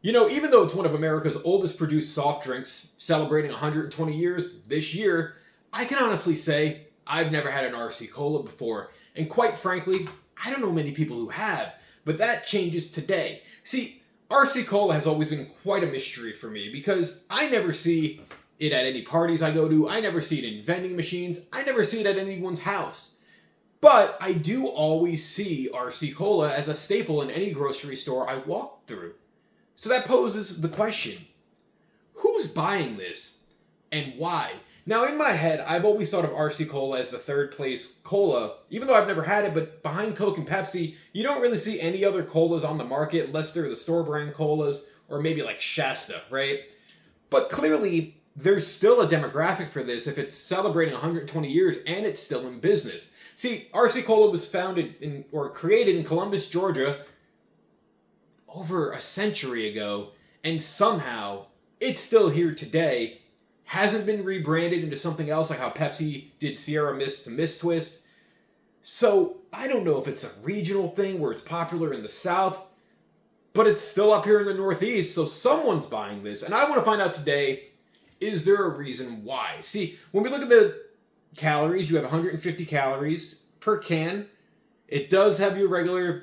Even though it's one of America's oldest produced soft drinks, celebrating 120 years this year, I can honestly say I've never had an RC Cola before. And quite frankly, I don't know many people who have. But that changes today. See, RC Cola has always been quite a mystery for me because I never see it at any parties I go to. I never see it in vending machines. I never see it at anyone's house. But I do always see RC Cola as a staple in any grocery store I walk through. So that poses the question, who's buying this and why? Now in my head, I've always thought of RC Cola as the third place cola, even though I've never had it, but behind Coke and Pepsi, you don't really see any other colas on the market unless they're the store brand colas or maybe like Shasta, right? But clearly, there's still a demographic for this if it's celebrating 120 years and it's still in business. See, RC Cola was created in Columbus, Georgia, over a century ago, and somehow it's still here today. Hasn't been rebranded into something else like how Pepsi did Sierra Mist to Mist Twist. So I don't know if it's a regional thing where it's popular in the South, but it's still up here in the Northeast, so someone's buying this. And I want to find out today, is there a reason why? See, when we look at the calories, you have 150 calories per can. It does have your regular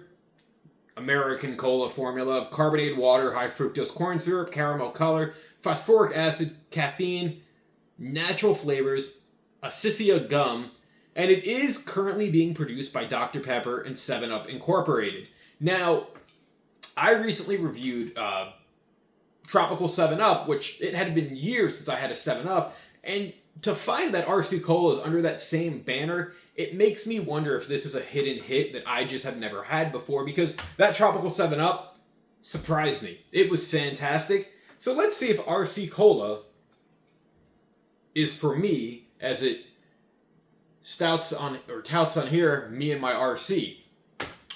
American cola formula of carbonated water, high fructose corn syrup, caramel color, phosphoric acid, caffeine, natural flavors, acetia gum, and it is currently being produced by Dr. Pepper and 7-Up Incorporated. Now, I recently reviewed Tropical 7-Up, which it had been years since I had a 7-Up, and to find that RC Cola is under that same banner, it makes me wonder if this is a hidden hit that I just have never had before, because that Tropical 7-Up surprised me. It was fantastic. So let's see if RC Cola is for me, as it touts on here, me and my RC.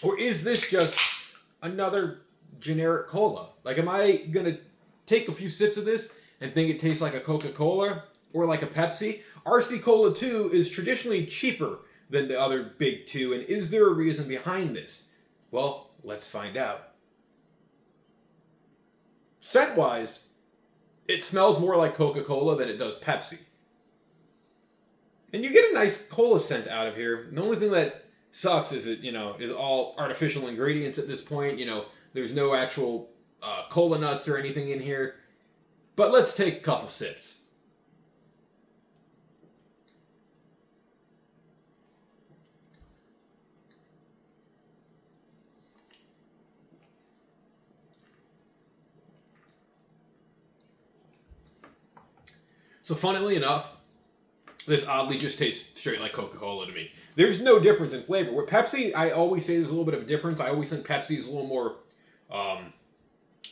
Or is this just another generic cola? Like, am I gonna take a few sips of this and think it tastes like a Coca Cola or like a Pepsi? RC Cola 2 is traditionally cheaper than the other big two, and is there a reason behind this? Well, let's find out. Scent-wise, it smells more like Coca-Cola than it does Pepsi. And you get a nice cola scent out of here. The only thing that sucks is it, is all artificial ingredients at this point. There's no actual cola nuts or anything in here. But let's take a couple sips. So funnily enough, this oddly just tastes straight like Coca-Cola to me. There's no difference in flavor. With Pepsi, I always say there's a little bit of a difference. I always think Pepsi is a little more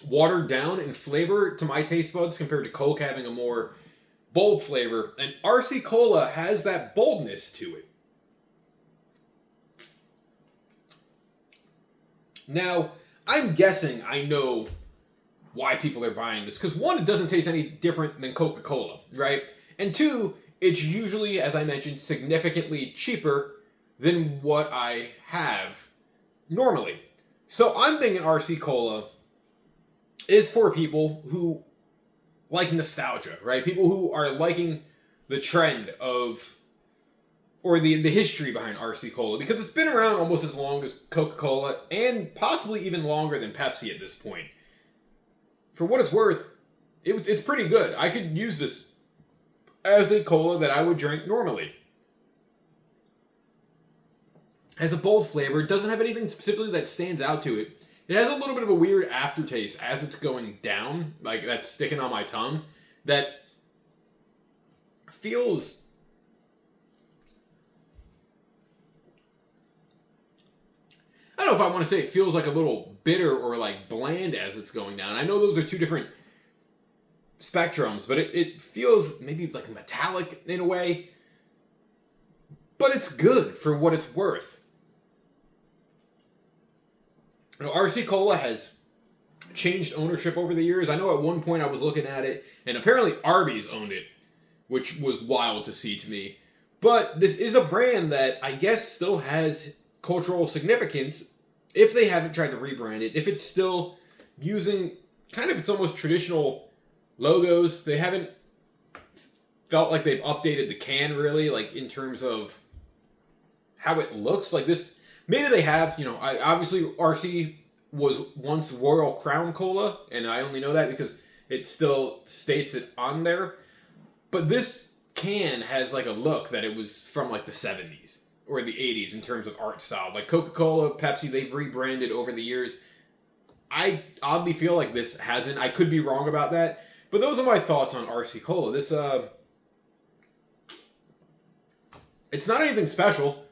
watered down in flavor to my taste buds compared to Coke having a more bold flavor. And RC Cola has that boldness to it. Now, I'm guessing I know why people are buying this. Because one, it doesn't taste any different than Coca-Cola, right? And two, it's usually, as I mentioned, significantly cheaper than what I have normally. So I'm thinking RC Cola is for people who like nostalgia, right? People who are liking the trend of, or the history behind RC Cola, because it's been around almost as long as Coca-Cola and possibly even longer than Pepsi at this point. For what it's worth, it's pretty good. I could use this as a cola that I would drink normally. Has a bold flavor. It doesn't have anything specifically that stands out to it. It has a little bit of a weird aftertaste as it's going down, like that's sticking on my tongue, that feels... I don't know if I want to say it feels like a little bitter or like bland as it's going down. I know those are two different spectrums, but it feels maybe like metallic in a way. But it's good for what it's worth. RC Cola has changed ownership over the years. I know at one point I was looking at it, and apparently Arby's owned it, which was wild to see to me. But this is a brand that I guess still has cultural significance if they haven't tried to rebrand it, if it's still using kind of its almost traditional logos. They haven't felt like they've updated the can really, like in terms of how it looks. Like this, maybe they have. You know, I obviously RC was once Royal Crown Cola, and I only know that because it still states it on there. But this can has like a look that it was from like the 70s or the 80s in terms of art style. Like Coca Cola, Pepsi, they've rebranded over the years. I oddly feel like this hasn't. I could be wrong about that. But those are my thoughts on RC Cola. This, it's not anything special,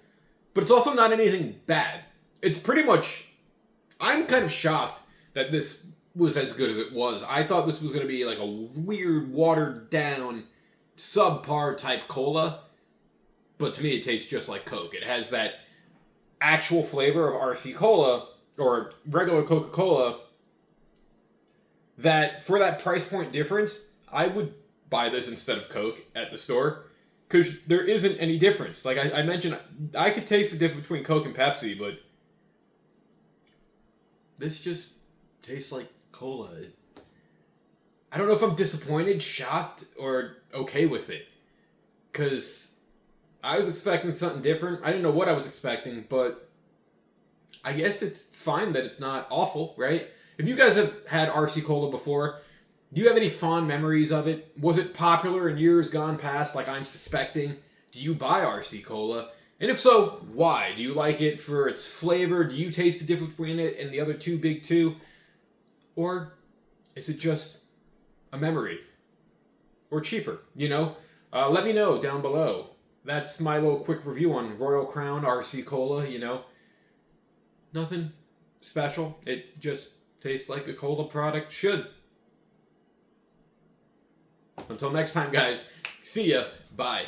but it's also not anything bad. It's pretty much, I'm kind of shocked that this was as good as it was. I thought this was going to be like a weird, watered down, subpar type cola, but to me it tastes just like Coke. It has that actual flavor of RC Cola or regular Coca-Cola that for that price point difference, I would buy this instead of Coke at the store because there isn't any difference. Like I mentioned, I could taste the difference between Coke and Pepsi, but this just tastes like cola. I don't know if I'm disappointed, shocked, or okay with it. Because I was expecting something different. I didn't know what I was expecting, but I guess it's fine that it's not awful, right? If you guys have had RC Cola before, do you have any fond memories of it? Was it popular in years gone past, like I'm suspecting? Do you buy RC Cola? And if so, why? Do you like it for its flavor? Do you taste the difference between it and the other two big two? Or is it just a memory? Or cheaper, you know? Let me know down below. That's my little quick review on Royal Crown RC Cola, you know? Nothing special. It just tastes like a cola product should. Until next time, guys. See ya. Bye.